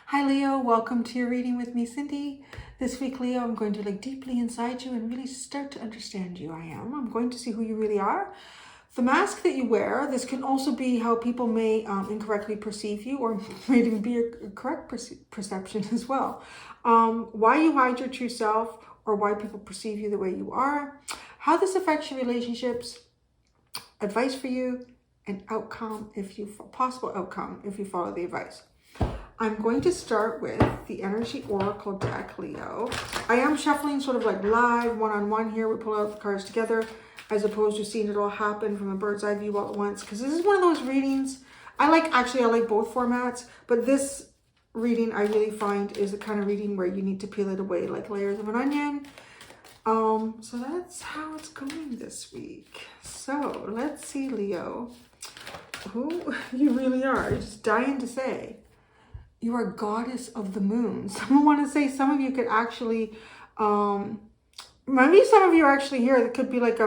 Hi Leo, welcome to your reading with me, Cindy. This week, Leo, I'm going to look deeply inside you and really start to understand you. I'm going to see who you really are. The mask that you wear, this can also be how people may incorrectly perceive you, or may even be a correct perception as well. Why you hide your true self, or why people perceive you the way you are, how this affects your relationships, advice for you, and possible outcome if you follow the advice. I'm going to start with the Energy Oracle deck, Leo. I am shuffling sort of like live, one-on-one here. We pull out the cards together as opposed to seeing it all happen from a bird's eye view all at once. Because this is one of those readings, I like both formats, but this reading I really find is the kind of reading where you need to peel it away like layers of an onion. So that's how it's going this week. So let's see, Leo, who you really are. You're just dying to say. You are goddess of the moon. Some want to say some of you could actually, maybe some of you are actually here. That could be like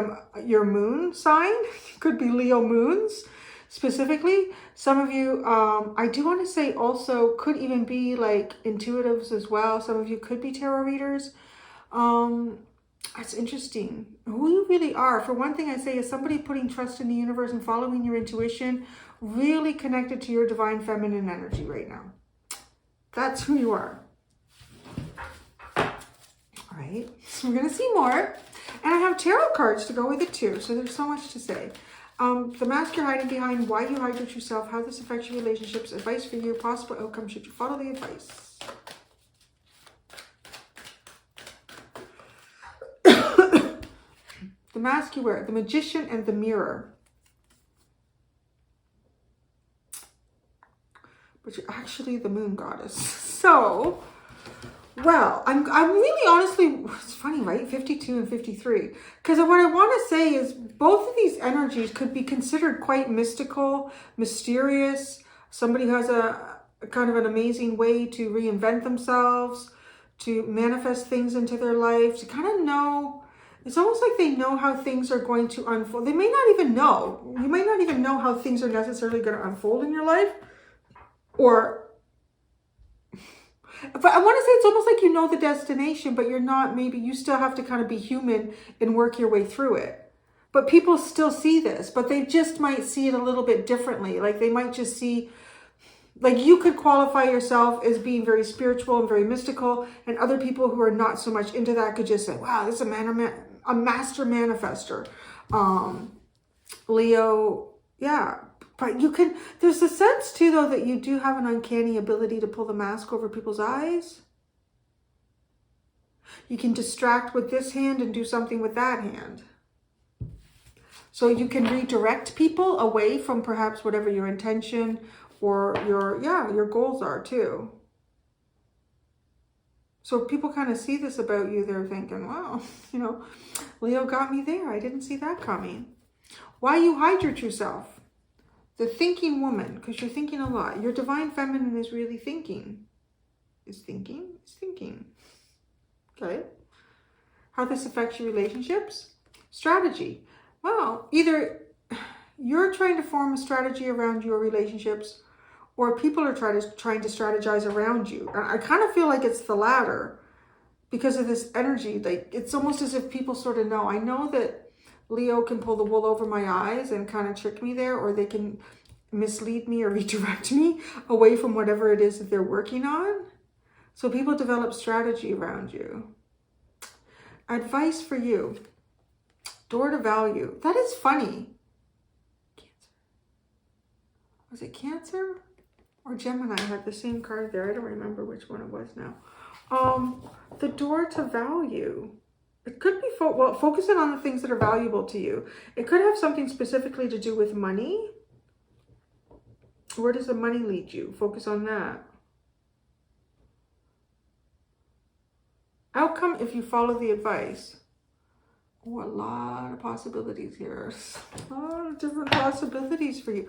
your moon sign. Could be Leo moons specifically. Some of you, I do want to say also could even be like intuitives as well. Some of you could be tarot readers. That's interesting. Who you really are. For one thing, I say is somebody putting trust in the universe and following your intuition, really connected to your divine feminine energy right now. That's who you are. All right, so we're going to see more. And I have tarot cards to go with it too, so there's so much to say. The mask you're hiding behind, why you hide your true self, how this affects your relationships, advice for you, possible outcome should you follow the advice. The mask you wear, the Magician and the Mirror. But you're actually the moon goddess. So, well, I'm really honestly, it's funny, right? 52 and 53. Because what I want to say is both of these energies could be considered quite mystical, mysterious. Somebody who has a kind of an amazing way to reinvent themselves, to manifest things into their life, to kind of know. It's almost like they know how things are going to unfold. They may not even know. You might not even know how things are necessarily going to unfold in your life. But I want to say it's almost like you know the destination, but you're not. Maybe you still have to kind of be human and work your way through it. But people still see this, but they just might see it a little bit differently. Like they might just see, like you could qualify yourself as being very spiritual and very mystical, and other people who are not so much into that could just say, wow, this is a master manifester. Leo, yeah. But you can, there's a sense too, though, that you do have an uncanny ability to pull the mask over people's eyes. You can distract with this hand and do something with that hand. So you can redirect people away from perhaps whatever your intention or your goals are too. So if people kind of see this about you, they're thinking, wow, Leo got me there. I didn't see that coming. Why you hide your true self? The thinking woman, because you're thinking a lot. Your divine feminine is really thinking. Is thinking. Okay. How this affects your relationships? Strategy. Well, either you're trying to form a strategy around your relationships, or people are trying to strategize around you. And I kind of feel like it's the latter because of this energy. Like it's almost as if people sort of know. I know that Leo can pull the wool over my eyes and kind of trick me there, or they can mislead me or redirect me away from whatever it is that they're working on. So people develop strategy around you. Advice for you. Door to value. That is funny. Cancer. Was it Cancer or Gemini? I had the same card there. I don't remember which one it was now. The door to value. It could be focusing on the things that are valuable to you. It could have something specifically to do with money. Where does the money lead you? Focus on that. Outcome if you follow the advice. Oh, a lot of possibilities here. A lot of different possibilities for you.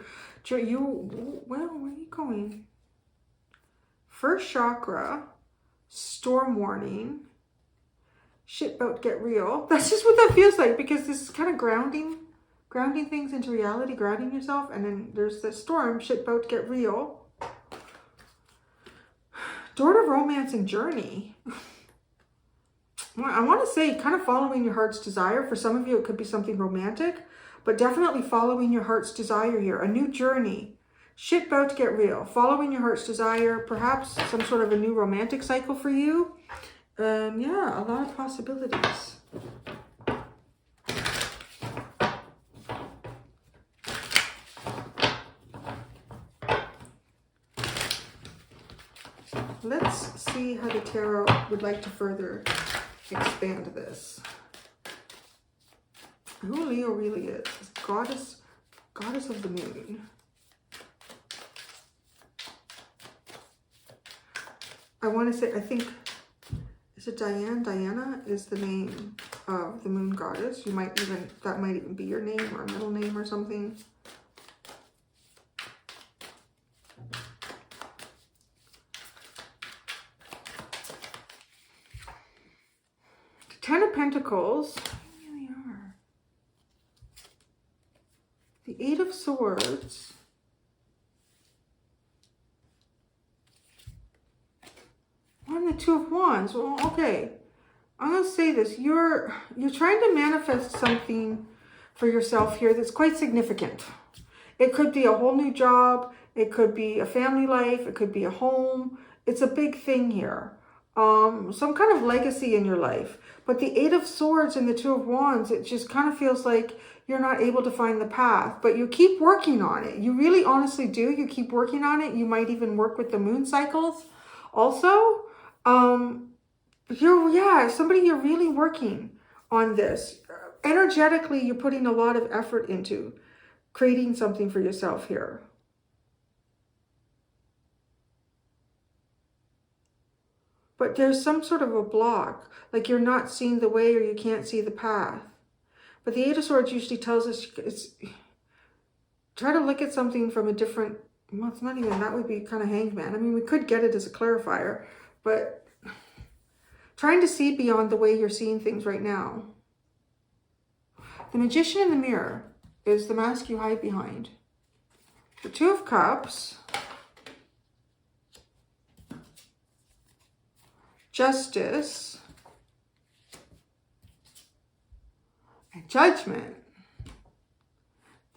Where are you going? First chakra, storm warning. Shit about to get real. That's just what that feels like, because this is kind of grounding. Grounding things into reality, grounding yourself. And then there's the storm, shit about to get real. Door to romance and journey. I want to say kind of following your heart's desire. For some of you, it could be something romantic, but definitely following your heart's desire here. A new journey. Shit about to get real. Following your heart's desire. Perhaps some sort of a new romantic cycle for you. Yeah, a lot of possibilities. Let's see how the tarot would like to further expand this. Who Leo really is. Goddess of the moon. I want to say, I think, is it Diane? Diana is the name of the moon goddess. You might even, that might even be your name or a middle name or something. Ten of Pentacles. They really are. The Eight of Swords. And the Two of Wands. Well, okay. I'm going to say this. You're trying to manifest something for yourself here that's quite significant. It could be a whole new job. It could be a family life. It could be a home. It's a big thing here. Some kind of legacy in your life. But the Eight of Swords and the Two of Wands, it just kind of feels like you're not able to find the path. But you keep working on it. You really honestly do. You keep working on it. You might even work with the moon cycles also. Somebody, you're really working on this. Energetically, you're putting a lot of effort into creating something for yourself here. But there's some sort of a block, like you're not seeing the way or you can't see the path. But the Eight of Swords usually tells us, try to look at something from a different, well, it's not even, that would be kind of Hangman. I mean, we could get it as a clarifier, but trying to see beyond the way you're seeing things right now. The Magician in the Mirror is the mask you hide behind. The Two of Cups. Justice. And Judgment.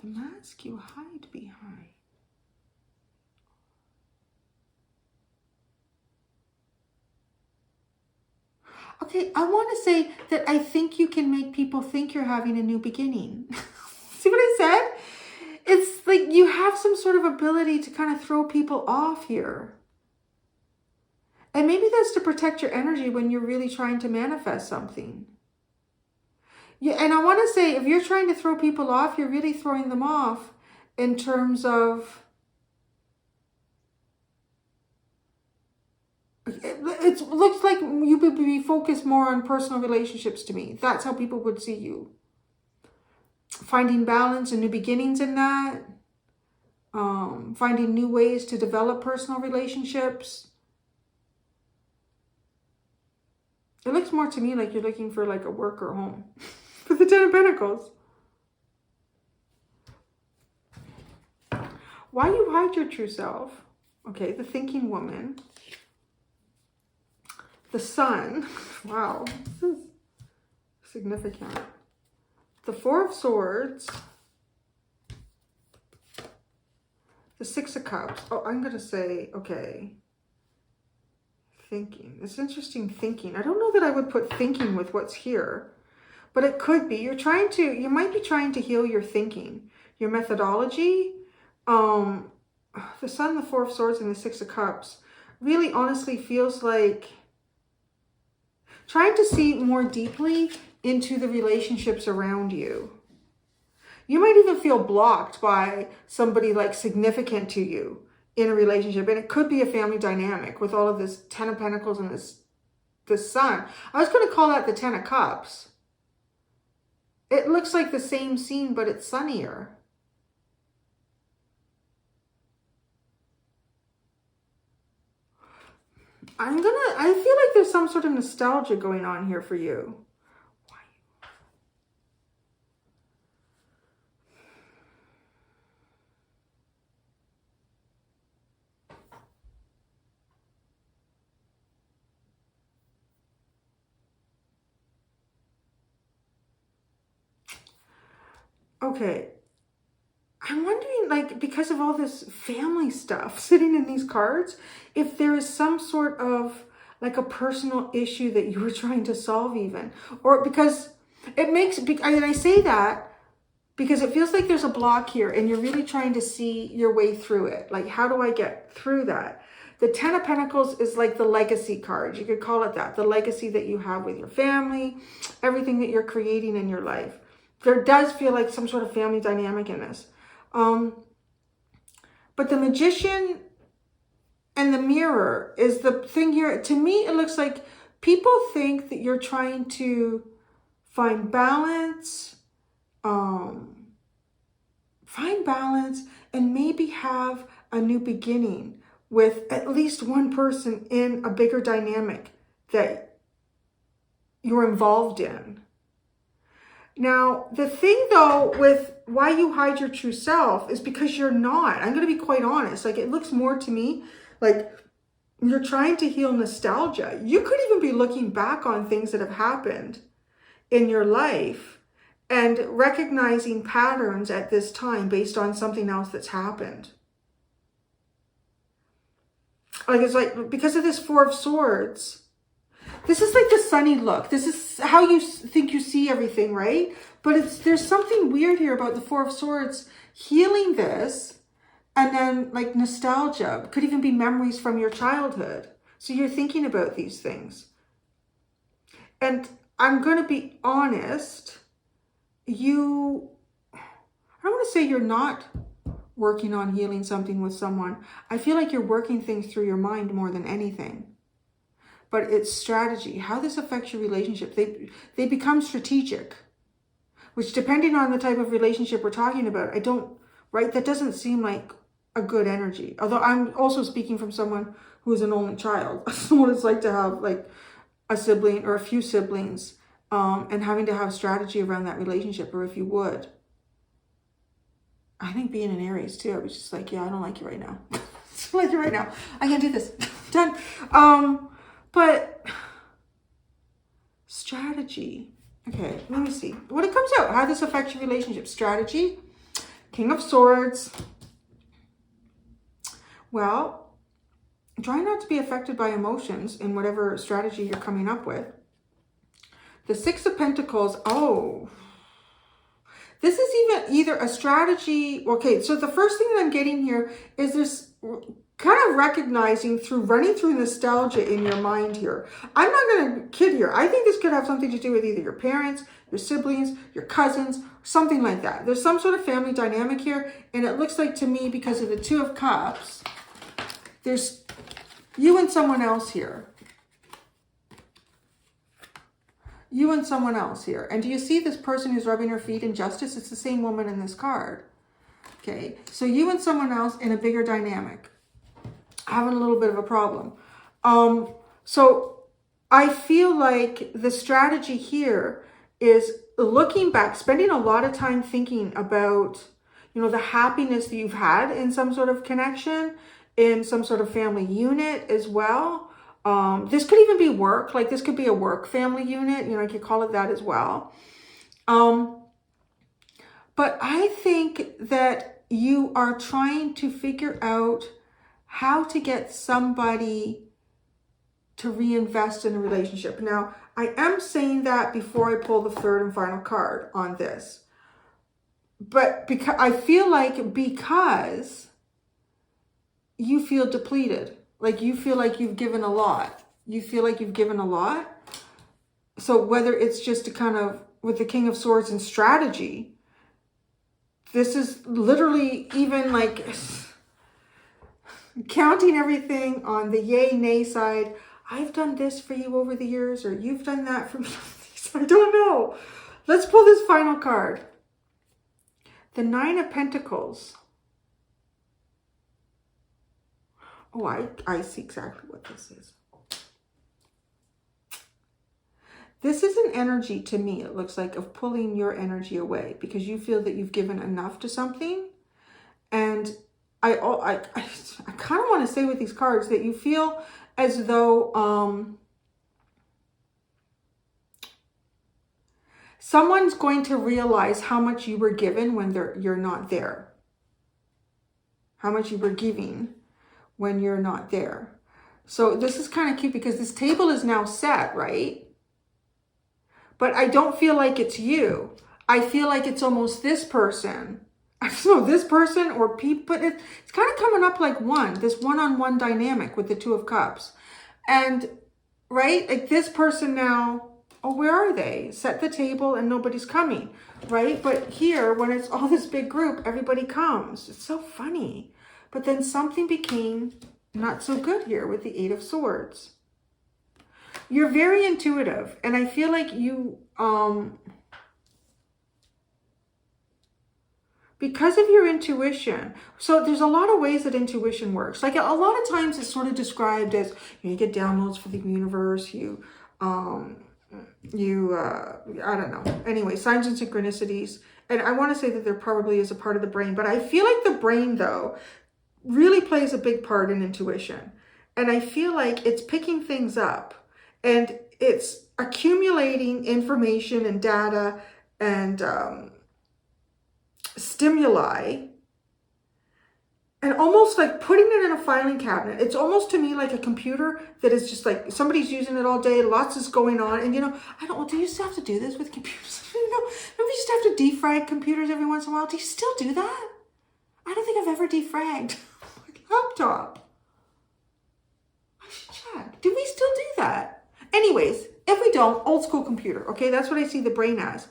The mask you hide behind. Okay, I want to say that I think you can make people think you're having a new beginning. See what I said? It's like you have some sort of ability to kind of throw people off here. And maybe that's to protect your energy when you're really trying to manifest something. Yeah, and I want to say, if you're trying to throw people off, you're really throwing them off in terms of... It looks like you would be focused more on personal relationships to me. That's how people would see you. Finding balance and new beginnings in that. Finding new ways to develop personal relationships. It looks more to me like you're looking for like a work or home. For the Ten of Pentacles. Why you hide your true self? Okay, the thinking woman. The Sun. Wow, this is significant. The Four of Swords. The Six of Cups. Oh, I'm going to say, okay. Thinking. It's interesting, thinking. I don't know that I would put thinking with what's here, but it could be. You might be trying to heal your thinking, your methodology. The Sun, the Four of Swords, and the Six of Cups really honestly feels like trying to see more deeply into the relationships around you. You might even feel blocked by somebody like significant to you in a relationship. And it could be a family dynamic with all of this Ten of Pentacles and this Sun. I was going to call that the Ten of Cups. It looks like the same scene, but it's sunnier. I feel like there's some sort of nostalgia going on here for you. Okay. I'm wondering, like, because of all this family stuff sitting in these cards, if there is some sort of, like, a personal issue that you were trying to solve even. Or because it makes, and I say that because it feels like there's a block here and you're really trying to see your way through it. Like, how do I get through that? The Ten of Pentacles is like the legacy card. You could call it that. The legacy that you have with your family, everything that you're creating in your life. There does feel like some sort of family dynamic in this. But the Magician and the Mirror is the thing here. To me, it looks like people think that you're trying to find balance, and maybe have a new beginning with at least one person in a bigger dynamic that you're involved in. Now, the thing though with why you hide your true self is because you're not. I'm going to be quite honest. Like, it looks more to me like you're trying to heal nostalgia. You could even be looking back on things that have happened in your life and recognizing patterns at this time based on something else that's happened. Like, it's like, because of this Four of Swords, this is like the sunny look. This is how you think you see everything, right? But there's something weird here about the Four of Swords healing this, and then like nostalgia. It could even be memories from your childhood. So you're thinking about these things. And I'm going to be honest, I don't want to say you're not working on healing something with someone. I feel like you're working things through your mind more than anything. But it's strategy, how this affects your relationship. They become strategic, which depending on the type of relationship we're talking about, that doesn't seem like a good energy. Although I'm also speaking from someone who is an only child. I know what it's like to have like a sibling or a few siblings, and having to have strategy around that relationship, or if you would. I think being an Aries too, I was just like, yeah, I don't like you right now. I don't like you right now. I can't do this. Done. But strategy. Okay, let me see. What it comes out, how this affects your relationship. Strategy, King of Swords. Well, try not to be affected by emotions in whatever strategy you're coming up with. The Six of Pentacles. Oh, this is either a strategy. Okay, so the first thing that I'm getting here is this kind of recognizing running through nostalgia in your mind here. I'm not going to kid here. I think this could have something to do with either your parents, your siblings, your cousins, something like that. There's some sort of family dynamic here. And it looks like to me, because of the Two of Cups, there's you and someone else here. You and someone else here. And do you see this person who's rubbing her feet in justice? It's the same woman in this card. Okay, so you and someone else in a bigger dynamic. Having a little bit of a problem. So I feel like the strategy here is looking back, spending a lot of time thinking about, the happiness that you've had in some sort of connection, in some sort of family unit as well. This could even be work, like this could be a work family unit, I could call it that as well. But I think that you are trying to figure out how to get somebody to reinvest in a relationship. Now, I am saying that before I pull the third and final card on this. But because I feel like because you feel depleted, like you feel like you've given a lot. You feel like you've given a lot. So whether it's just to kind of, with the King of Swords and strategy, this is literally even like counting everything on the yay, nay side. I've done this for you over the years, or you've done that for me. I don't know. Let's pull this final card. The Nine of Pentacles. Oh, I see exactly what this is. This is an energy, to me, it looks like, of pulling your energy away because you feel that you've given enough to something. And I kind of want to say with these cards that you feel as though Someone's going to realize how much you were given when you're not there. How much you were giving when you're not there. So this is kind of cute because this table is now set, right? But I don't feel like it's you. I feel like it's almost this person. I don't know, this person or people, but it's kind of coming up like this one-on-one dynamic with the Two of Cups. And, right, like this person now, oh, where are they? Set the table and nobody's coming, right? But here, when it's all this big group, everybody comes. It's so funny. But then something became not so good here with the Eight of Swords. You're very intuitive, and I feel like you, because of your intuition, so there's a lot of ways that intuition works. Like a lot of times it's sort of described as, you get downloads from the universe, I don't know. Anyway, signs and synchronicities. And I want to say that there probably is a part of the brain, but I feel like the brain, though, really plays a big part in intuition. And I feel like it's picking things up and it's accumulating information and data and stimuli, and almost like putting it in a filing cabinet. It's almost to me like a computer that is just like somebody's using it all day. Lots is going on. And, do you still have to do this with computers? Don't we just have to defrag computers every once in a while? Do you still do that? I don't think I've ever defragged my laptop. I should check. Do we still do that? Anyways, if we don't, old school computer. Okay, that's what I see the brain as.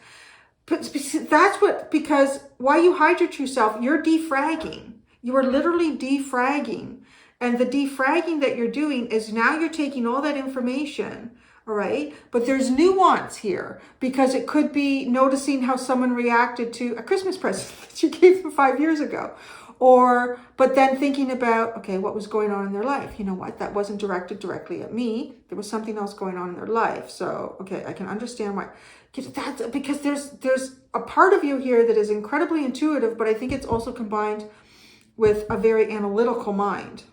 But because while you hide your true self, you're defragging. You are literally defragging. And the defragging that you're doing is now you're taking all that information, all right? But there's nuance here because it could be noticing how someone reacted to a Christmas present that you gave them 5 years ago. But then thinking about, okay, what was going on in their life? You know what? That wasn't directed directly at me. There was something else going on in their life. So, okay, I can understand why. That's because there's a part of you here that is incredibly intuitive, but I think it's also combined with a very analytical mind.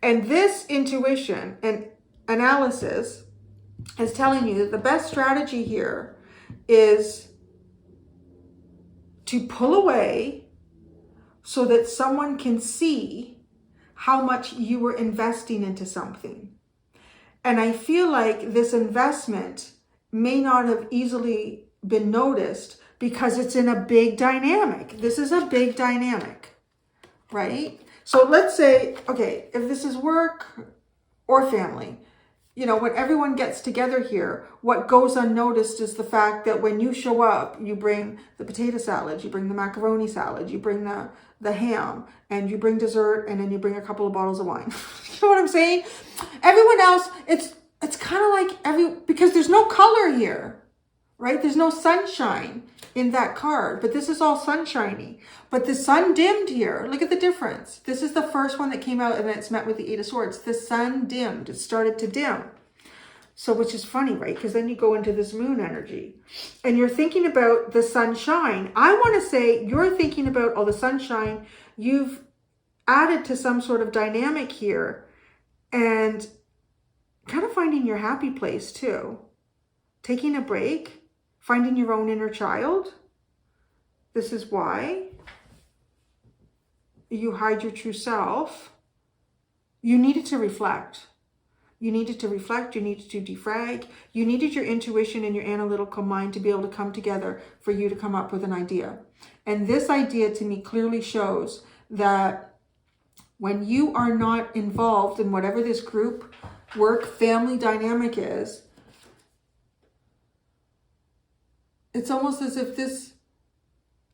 And this intuition and analysis is telling you that the best strategy here is to pull away so that someone can see how much you were investing into something. And I feel like this investment may not have easily been noticed because it's in a big dynamic. This is a big dynamic, right? So let's say, okay, if this is work or family, when everyone gets together here, what goes unnoticed is the fact that when you show up, you bring the potato salad, you bring the macaroni salad, you bring the ham, and you bring dessert, and then you bring a couple of bottles of wine. You know what I'm saying? Everyone else, it's kind of like because there's no color here, right? There's no sunshine in that card, but this is all sunshiny. But the sun dimmed here. Look at the difference. This is the first one that came out, and then it's met with the Eight of Swords. The sun dimmed. It started to dim. So, which is funny, right? Because then you go into this moon energy, and you're thinking about the sunshine. I want to say you're thinking about all the sunshine. You've added to some sort of dynamic here, and kind of finding your happy place too. Taking a break, finding your own inner child. This is why you hide your true self. You needed to reflect. You needed to reflect. You needed to defrag. You needed your intuition and your analytical mind to be able to come together for you to come up with an idea. And this idea to me clearly shows that when you are not involved in whatever this group, work, family dynamic is, it's almost as if this,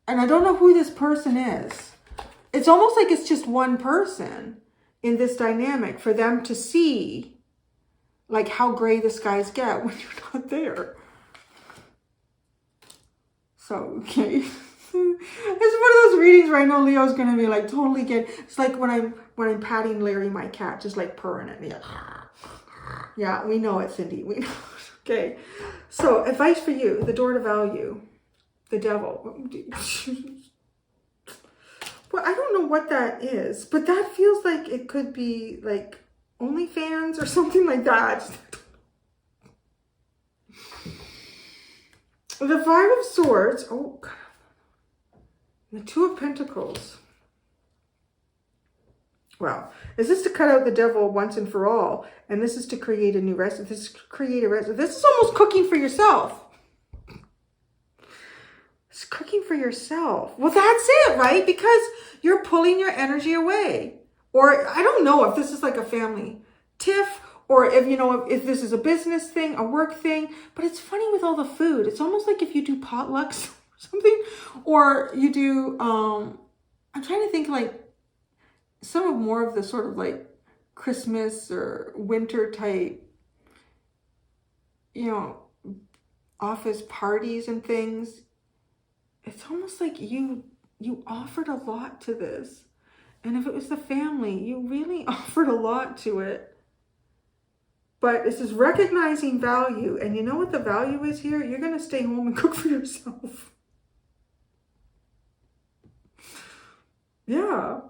and I don't know who this person is. It's almost like it's just one person in this dynamic for them to see like how gray the skies get when you're not there. So, okay. It's one of those readings where I know Leo's going to be like totally it's like when I'm patting Larry, my cat, just like purring at me. Yeah, we know it, Cindy. We know it. Okay. So, advice for you, the door to value, the devil. Well, I don't know what that is, but that feels like it could be like OnlyFans or something like that. The Five of Swords. Oh, God. The Two of Pentacles. Well, is this to cut out the devil once and for all? And this is to create a new rest. This is to create a rest. This is almost cooking for yourself. It's cooking for yourself. Well, that's it, right? Because you're pulling your energy away. Or I don't know if this is like a family tiff, or if, you know, if this is a business thing, a work thing. But it's funny with all the food. It's almost like if you do potlucks or something, or you do, I'm trying to think like some of more of the sort of like Christmas or winter type, you know, office parties and things. It's almost like you offered a lot to this. And if it was the family, you really offered a lot to it. But this is recognizing value. And you know what the value is here? You're going to stay home and cook for yourself. Yeah.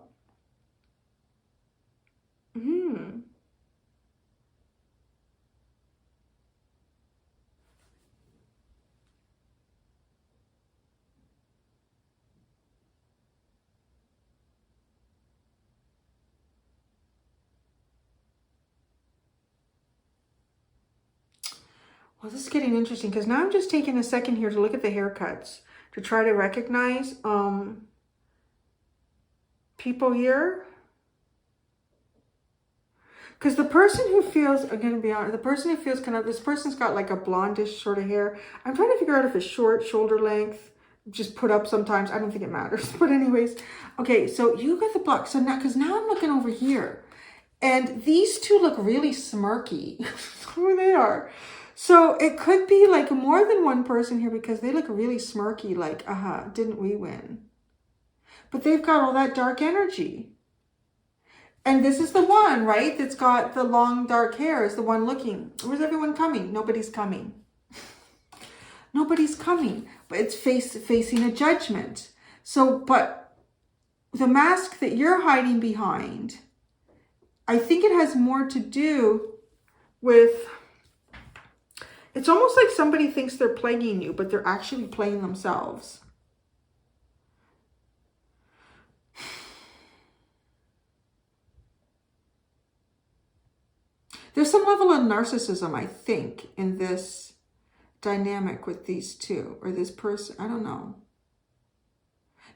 Well, this is getting interesting because now I'm just taking a second here to look at the haircuts to try to recognize people here. Because the person who feels, I'm going to be honest, the person who feels kind of, this person's got like a blondish sort of hair. I'm trying to figure out if it's short, shoulder length, just put up sometimes. I don't think it matters. But anyways, okay, so you got the block. So now, because now I'm looking over here. And these two look really smirky. Who they are. So it could be like more than one person here because they look really smirky, like, didn't we win? But they've got all that dark energy. And this is the one, right, that's got the long dark hair, is the one looking. Where's everyone coming? Nobody's coming. Nobody's coming. But it's facing a judgment. So, but the mask that you're hiding behind, I think it has more to do with, it's almost like somebody thinks they're plaguing you, but they're actually playing themselves. There's some level of narcissism, I think, in this dynamic with these two, or this person. I don't know.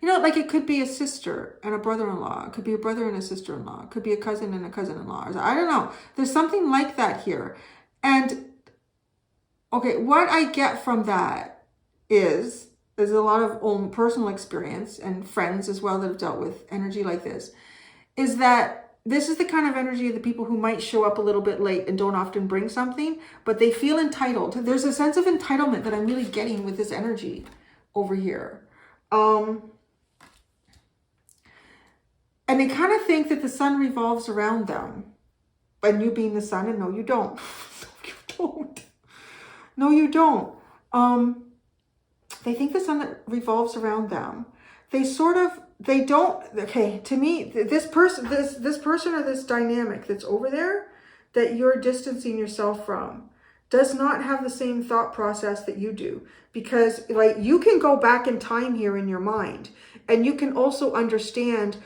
You know, like it could be a sister and a brother-in-law. It could be a brother and a sister-in-law. It could be a cousin and a cousin-in-law. I don't know. There's something like that here. And, okay, what I get from that is, there's a lot of own personal experience and friends as well that have dealt with energy like this, is that this is the kind of energy of the people who might show up a little bit late and don't often bring something, but they feel entitled. There's a sense of entitlement that I'm really getting with this energy over here. And they kind of think that the sun revolves around them. And you being the sun, and no, you don't. No, you don't. No, you don't. They think the sun revolves around them. They sort of, they don't, okay, to me, this person or this dynamic that's over there that you're distancing yourself from does not have the same thought process that you do. Because like you can go back in time here in your mind, and you can also understand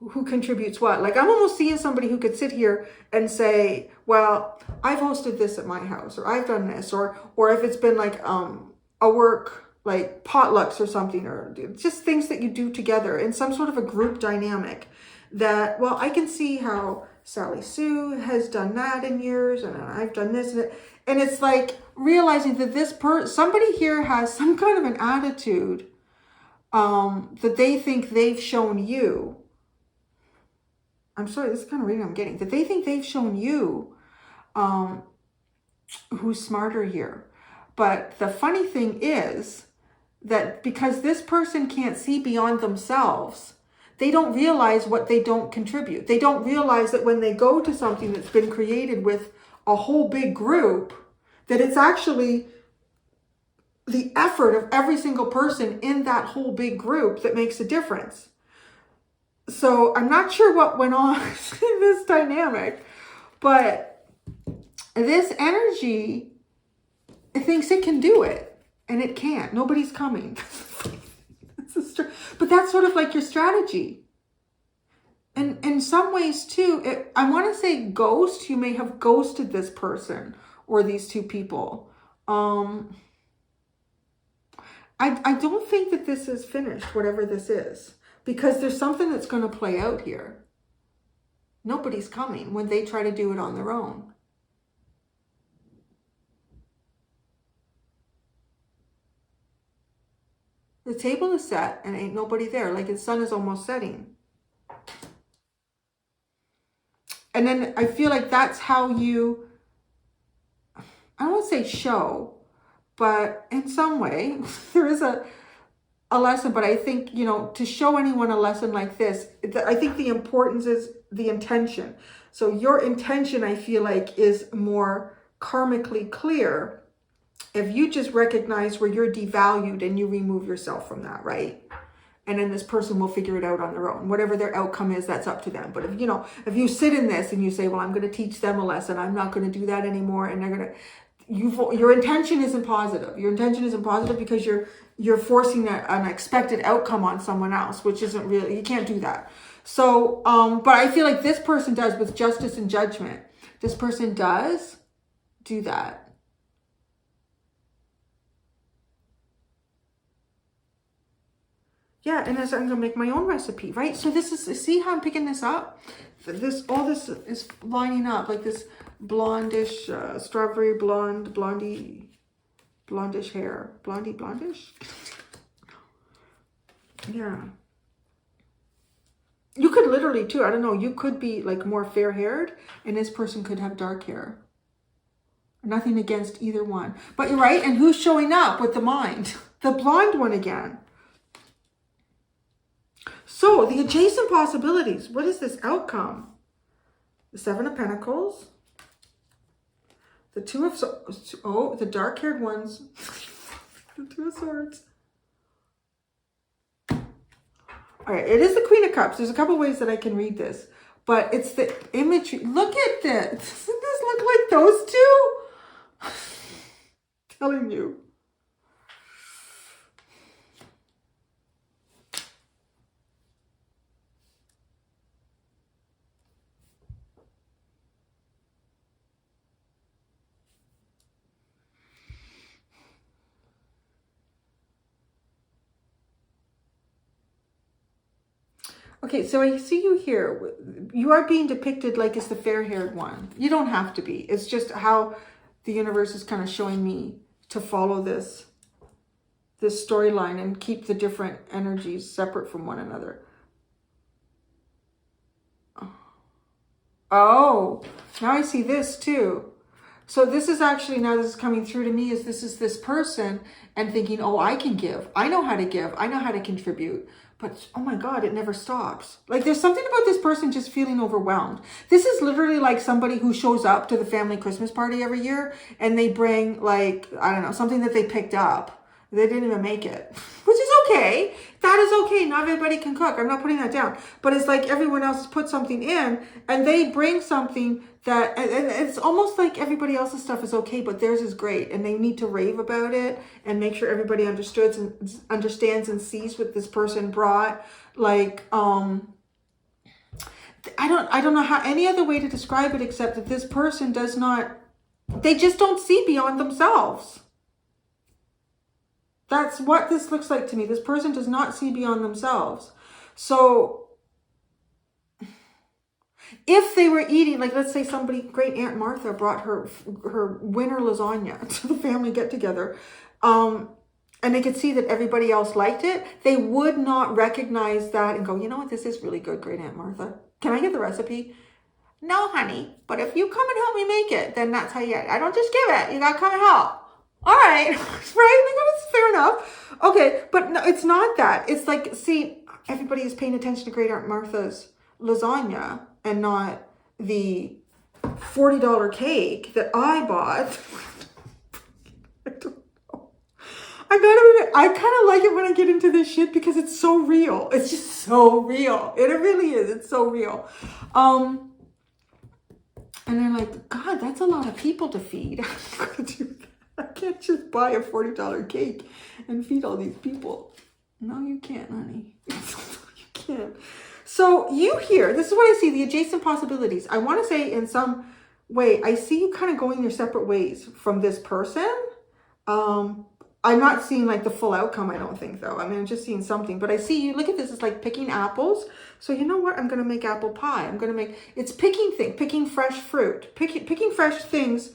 who contributes what. Like I'm almost seeing somebody who could sit here and say, well, I've hosted this at my house, or I've done this, or if it's been like a work, like potlucks or something, or just things that you do together in some sort of a group dynamic that, well, I can see how Sally Sue has done that in years, and I've done this. And it's like realizing that somebody here has some kind of an attitude that they think they've shown you. I'm sorry, this is kind of reading I'm getting. That they think they've shown you who's smarter here. But the funny thing is that because this person can't see beyond themselves, they don't realize what they don't contribute. They don't realize that when they go to something that's been created with a whole big group, that it's actually the effort of every single person in that whole big group that makes a difference. So I'm not sure what went on in this dynamic, but this energy It thinks it can do it, and it can't. Nobody's coming. But that's sort of like your strategy. And in some ways too, I want to say ghost, you may have ghosted this person or these two people. I don't think that this is finished, whatever this is, because there's something that's going to play out here. Nobody's coming when they try to do it on their own. The table is set and ain't nobody there. Like the sun is almost setting. And then I feel like that's how you, I don't want to say show, but in some way there is a lesson. But I think, you know, to show anyone a lesson like this, I think the importance is the intention. So your intention, I feel like, is more karmically clear if you just recognize where you're devalued and you remove yourself from that, right? And then this person will figure it out on their own. Whatever their outcome is, that's up to them. But if, you know, if you sit in this and you say, well, I'm going to teach them a lesson, I'm not going to do that anymore, and they're going to, your intention isn't positive. Your intention isn't positive because you're forcing an expected outcome on someone else, which isn't really, you can't do that. So, but I feel like this person does with justice and judgment. This person does do that. Yeah, and as I'm going to make my own recipe, right? So this is, see how I'm picking this up? All this is lining up, like this blondish, strawberry blonde, blondish hair. Blondish? Yeah. You could literally too, I don't know, you could be like more fair haired and this person could have dark hair. Nothing against either one. But you're right, and who's showing up with the mind? The blonde one again. So, the adjacent possibilities. What is this outcome? The Seven of Pentacles. The Two of Swords. Oh, the dark-haired ones. The Two of Swords. All right, it is the Queen of Cups. There's a couple ways that I can read this. But it's the imagery. Look at this. Doesn't this look like those two? Telling you. Okay, so I see you here. You are being depicted like as the fair-haired one. You don't have to be. It's just how the universe is kind of showing me to follow this storyline and keep the different energies separate from one another. Oh, now I see this too. So this is actually, now this is coming through to me, is this person and thinking, oh, I can give. I know how to give. I know how to contribute. But, oh my God, it never stops. Like, there's something about this person just feeling overwhelmed. This is literally like somebody who shows up to the family Christmas party every year and they bring, like, I don't know, something that they picked up. They didn't even make it, which is okay. That is okay. Not everybody can cook. I'm not putting that down. But it's like everyone else has put something in and they bring something that, and it's almost like everybody else's stuff is okay, but theirs is great. And they need to rave about it and make sure everybody understands and sees what this person brought. Like, I don't know how any other way to describe it except that this person does not, they just don't see beyond themselves. That's what this looks like to me. This person does not see beyond themselves. So if they were eating, like let's say somebody, great Aunt Martha brought her winter lasagna to the family get together, and they could see that everybody else liked it, they would not recognize that and go, you know what, this is really good, great Aunt Martha. Can I get the recipe? No, honey, but if you come and help me make it, then that's how you get it. I don't just give it. You got to come and help. All right, right? That's fair enough. Okay, but no, it's not that. It's like, see, everybody is paying attention to Great Aunt Martha's lasagna and not the $40 cake that I bought. I don't know. I kind of like it when I get into this shit because it's so real. It's just so real. It really is. It's so real. And they're like, God, that's a lot of people to feed. I'm going to do that. can't just buy a $40 cake and feed all these people. No, you can't, honey. You can't. So you here, this is what I see, the adjacent possibilities. I want to say in some way, I see you kind of going your separate ways from this person. I'm not seeing like the full outcome, I don't think though. I mean, I'm just seeing something, but I see you, look at this, it's like picking apples. So you know what? I'm going to make apple pie. I'm going to make, it's picking fresh fruit, picking fresh things,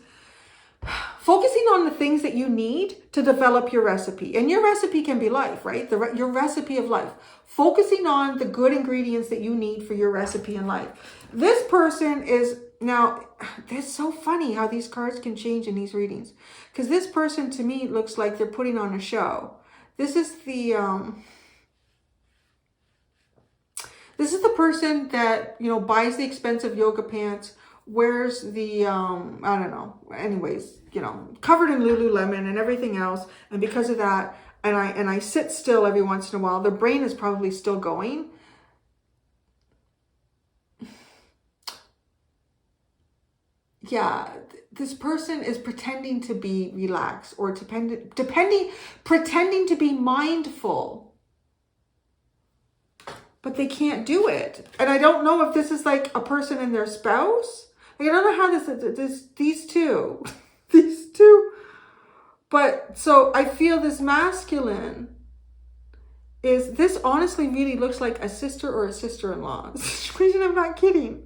focusing on the things that you need to develop your recipe. And your recipe can be life, right? Your recipe of life. Focusing on the good ingredients that you need for your recipe in life. This person is, now, it's so funny how these cards can change in these readings. Because this person, to me, looks like they're putting on a show. This is the person that, you know, buys the expensive yoga pants, wears the, I don't know, anyways, you know, covered in Lululemon and everything else. And because of that, and I sit still every once in a while, the brain is probably still going. Yeah, this person is pretending to be relaxed or pretending to be mindful, but they can't do it. And I don't know if this is like a person and their spouse. Like, I don't know how these two, but so I feel this masculine is, this honestly really looks like a sister or a sister-in-law situation. I'm not kidding.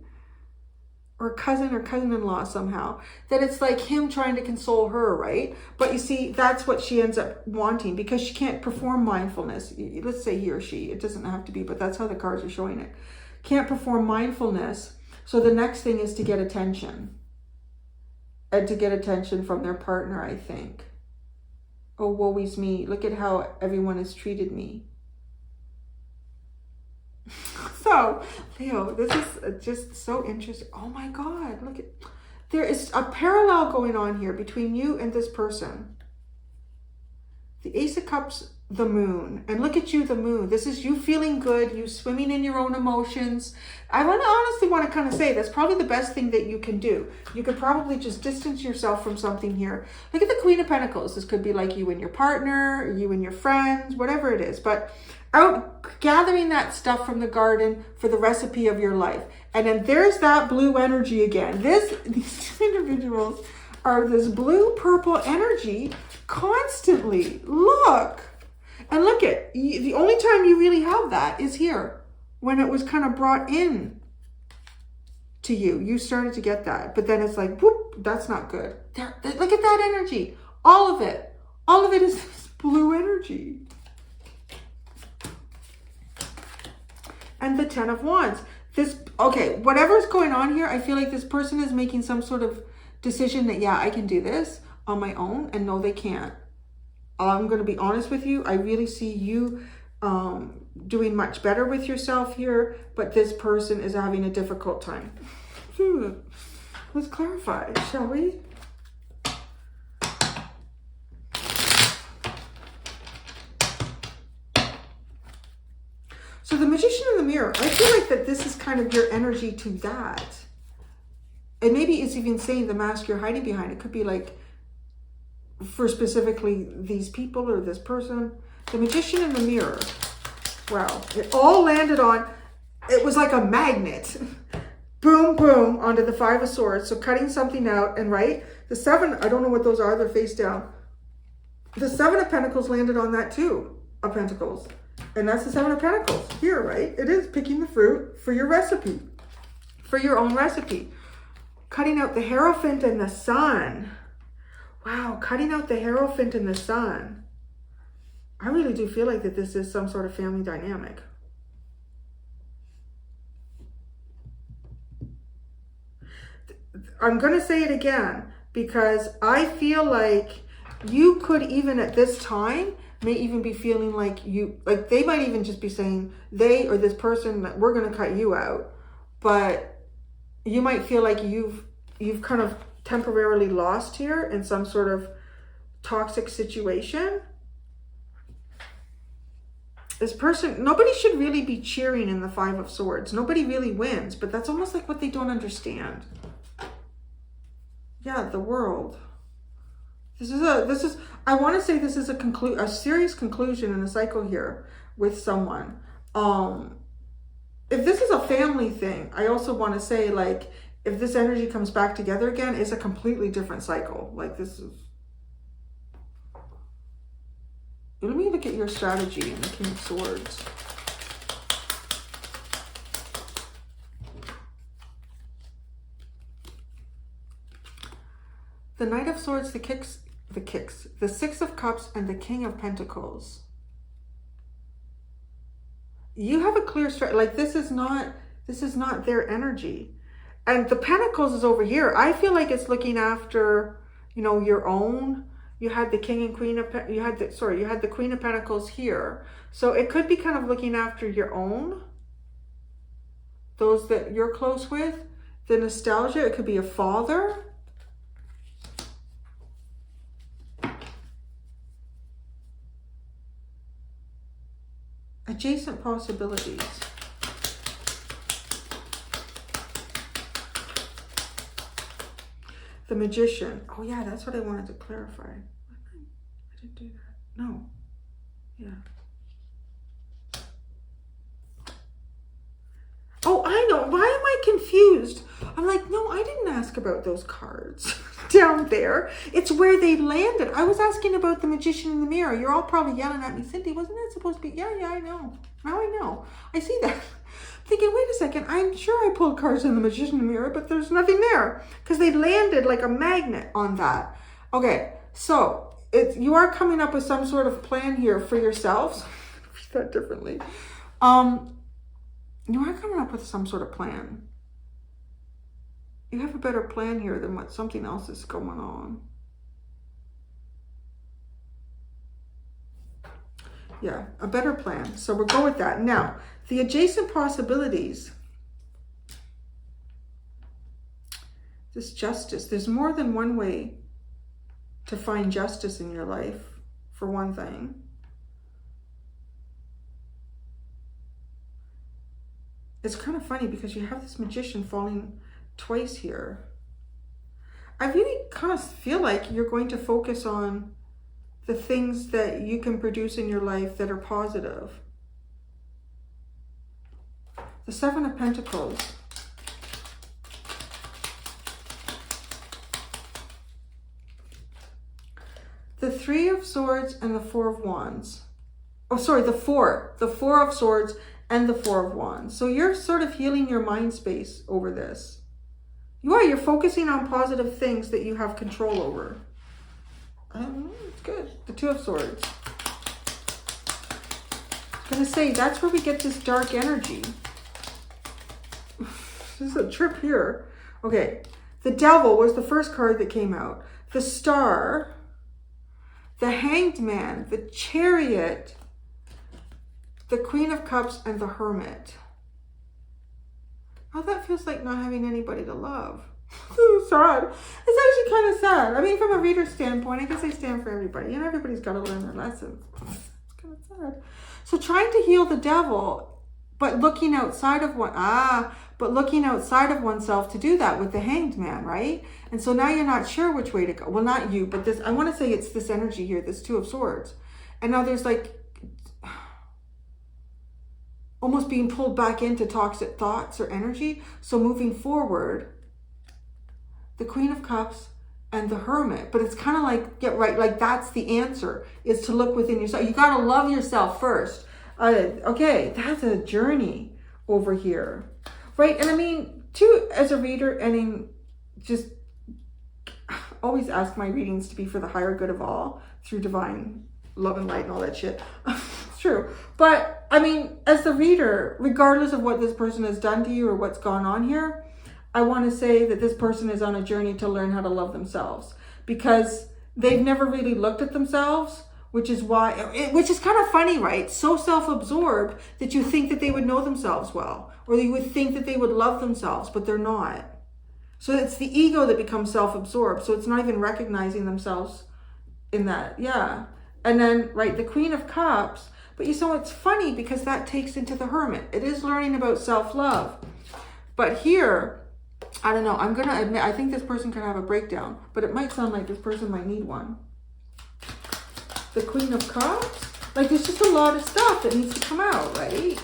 Or cousin-in-law somehow, that it's like him trying to console her, right? But you see, that's what she ends up wanting because she can't perform mindfulness. Let's say he or she, it doesn't have to be, but that's how the cards are showing it. Can't perform mindfulness. So the next thing is to get attention. And to get attention from their partner, I think. Oh, woe is me. Look at how everyone has treated me. So, Leo, this is just so interesting. Oh my God, look at, there is a parallel going on here between you and this person. The Ace of Cups, the moon. And look at you, the moon. This is you feeling good, you swimming in your own emotions. I honestly want to kind of say that's probably the best thing that you can do. You could probably just distance yourself from something here. Look at the Queen of Pentacles. This could be like you and your partner, you and your friends, whatever it is. But out gathering that stuff from the garden for the recipe of your life. And then there's that blue energy again. These two individuals are this blue-purple energy constantly. Look. And look at, the only time you really have that is here. When it was kind of brought in to you. You started to get that. But then it's like, whoop, that's not good. Look at that energy. All of it. All of it is this blue energy. And the 10 of Wands. Okay, whatever's going on here, I feel like this person is making some sort of decision that, yeah, I can do this on my own. And no, they can't. I'm going to be honest with you. I really see you doing much better with yourself here. But this person is having a difficult time. Let's clarify, shall we? So the Magician in the Mirror, I feel like that this is kind of your energy to that. And maybe it's even saying the mask you're hiding behind. It could be like for specifically these people or this person. The Magician in the Mirror. Wow. It all landed on, it was like a magnet. Boom, boom, onto the 5 of Swords. So cutting something out and right. The 7, I don't know what those are. They're face down. The 7 of Pentacles landed on that too. Of Pentacles. And that's the 7 of Pentacles here, right? It is picking the fruit for your recipe, for your own recipe. Cutting out the Hierophant and the Sun. Wow, cutting out the Hierophant and the Sun. I really do feel like that this is some sort of family dynamic. I'm going to say it again because I feel like you could even at this time may even be feeling like they might even just be saying they or this person that we're going to cut you out, but you might feel like you've kind of temporarily lost here in some sort of toxic situation. This person, nobody should really be cheering in the 5 of Swords. Nobody really wins, but that's almost like what they don't understand. Yeah, the World. I want to say this is a serious conclusion in a cycle here with someone. If this is a family thing, I also want to say, like, if this energy comes back together again, it's a completely different cycle. Like, this is... Let me look at your strategy in the King of Swords. The Knight of Swords, the Six of Cups, and the King of Pentacles. You have a clear strategy. Like, this is not their energy. And the Pentacles is over here. I feel like it's looking after, you know, your own. You had the King and Queen of, you had the Queen of Pentacles here. So it could be kind of looking after your own, those that you're close with. The nostalgia, it could be a father. Adjacent possibilities. The Magician. Oh yeah, that's what I wanted to clarify. I didn't do that. No. Yeah. Oh, I know. Why am I confused? I'm like, no, I didn't ask about those cards down there. It's where they landed. I was asking about the Magician in the Mirror. You're all probably yelling at me, Cindy, wasn't that supposed to be? Yeah, I know. Now I know. I see that. Thinking, wait a second, I'm sure I pulled cards in the Magician in the Mirror, but there's nothing there because they landed like a magnet on that. Okay, so you are coming up with some sort of plan here for yourselves. Read that differently. You are coming up with some sort of plan. You have a better plan here than what something else is going on. Yeah, a better plan. So we'll go with that. Now, the adjacent possibilities. This justice. There's more than one way to find justice in your life, for one thing. It's kind of funny because you have this Magician falling twice here. I really kind of feel like you're going to focus on the things that you can produce in your life that are positive. The Seven of Pentacles. The Three of Swords and the Four of Wands. Oh, sorry, the Four of Swords and the Four of Wands. So you're sort of healing your mind space over this. You're focusing on positive things that you have control over. It's good. The Two of Swords. I was going to say, that's where we get this dark energy. This is a trip here. Okay. The Devil was the first card that came out. The Star. The Hanged Man. The Chariot. The Queen of Cups and the Hermit. Oh, that feels like not having anybody to love. So sad. It's actually kind of sad. I mean, from a reader standpoint, I guess I stand for everybody. And everybody's got to learn their lessons. It's kind of sad. So trying to heal the devil, but looking outside of looking outside of oneself to do that with the Hanged Man, right? And so now you're not sure which way to go. Well, not you, but this, I want to say it's this energy here, this Two of Swords. And now there's like almost being pulled back into toxic thoughts or energy. So moving forward, the Queen of Cups and the Hermit. But it's kind of like, get right, like that's the answer, is to look within yourself. You got to love yourself first. Okay, that's a journey over here. Right, and I mean, too, as a reader, I mean, just always ask my readings to be for the higher good of all through divine love and light and all that shit. It's true. But, I mean, as the reader, regardless of what this person has done to you or what's gone on here, I want to say that this person is on a journey to learn how to love themselves because they've never really looked at themselves, which is kind of funny, right? So self-absorbed that you think that they would know themselves well, or you would think that they would love themselves, but they're not. So it's the ego that becomes self-absorbed. So it's not even recognizing themselves in that. Yeah. And then, right, the Queen of Cups. But you know, it's funny because that takes into the Hermit. It is learning about self-love. But here, I don't know. I'm going to admit, I think this person could have a breakdown, but it might sound like this person might need one. the Queen of Cups. Like, there's just a lot of stuff that needs to come out, right?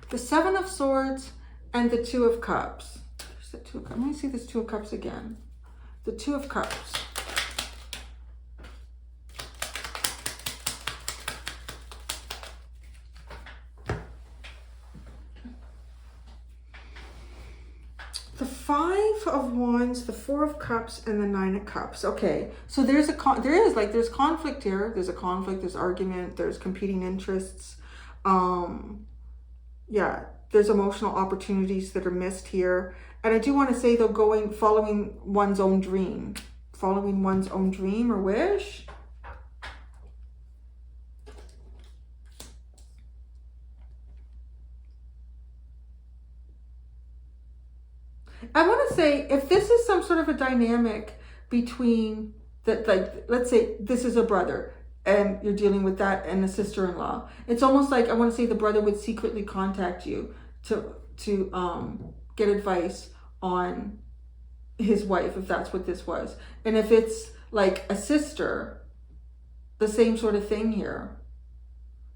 The Seven of Swords and the Two of Cups. There's the Two of Cups. Let me see this Two of Cups again. The Two of Cups. The Five of Wands, the Four of Cups, and the Nine of Cups. Okay, so there's there's conflict here. There's a conflict, there's argument, there's competing interests. Yeah, there's emotional opportunities that are missed here. And I do want to say, though, following one's own dream. Following one's own dream or wish. I want to say, if this is some sort of a dynamic between, that, like, let's say this is a brother and you're dealing with that and a sister-in-law. It's almost like, I want to say the brother would secretly contact you to get advice on his wife, if that's what this was. And if it's like a sister, the same sort of thing here.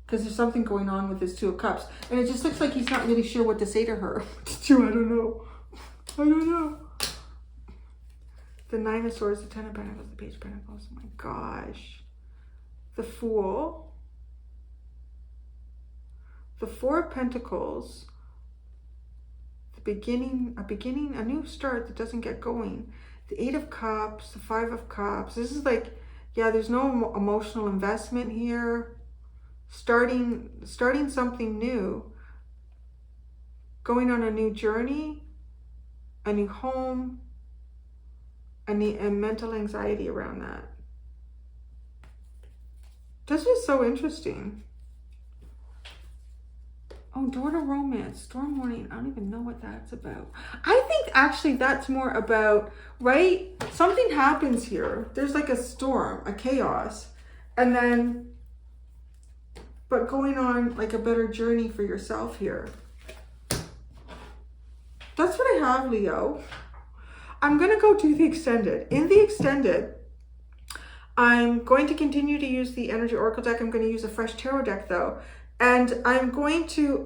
Because there's something going on with this Two of Cups. And it just looks like he's not really sure what to say to her. I don't know. I don't know. The Nine of Swords, the Ten of Pentacles, the Page of Pentacles. Oh my gosh. The Fool. The Four of Pentacles. A beginning, a new start that doesn't get going. The Eight of Cups, the Five of Cups. This is like, yeah, there's no emotional investment here. Starting something new. Going on a new journey. A new home. And mental anxiety around that. This is so interesting. Oh, door to romance, storm warning. I don't even know what that's about. I think actually that's more about, right? Something happens here. There's like a storm, a chaos. And then, but going on like a better journey for yourself here. That's what I have, Leo. I'm going to go do the extended. In the extended, I'm going to continue to use the Energy Oracle deck. I'm going to use a fresh tarot deck though. And I'm going to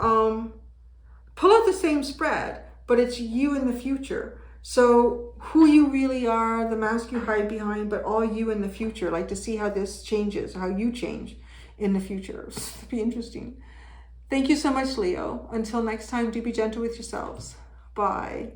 pull out the same spread, but it's you in the future. So who you really are, the mask you hide behind, but all you in the future. Like to see how this changes, how you change in the future. It'll be interesting. Thank you so much, Leo. Until next time, do be gentle with yourselves. Bye.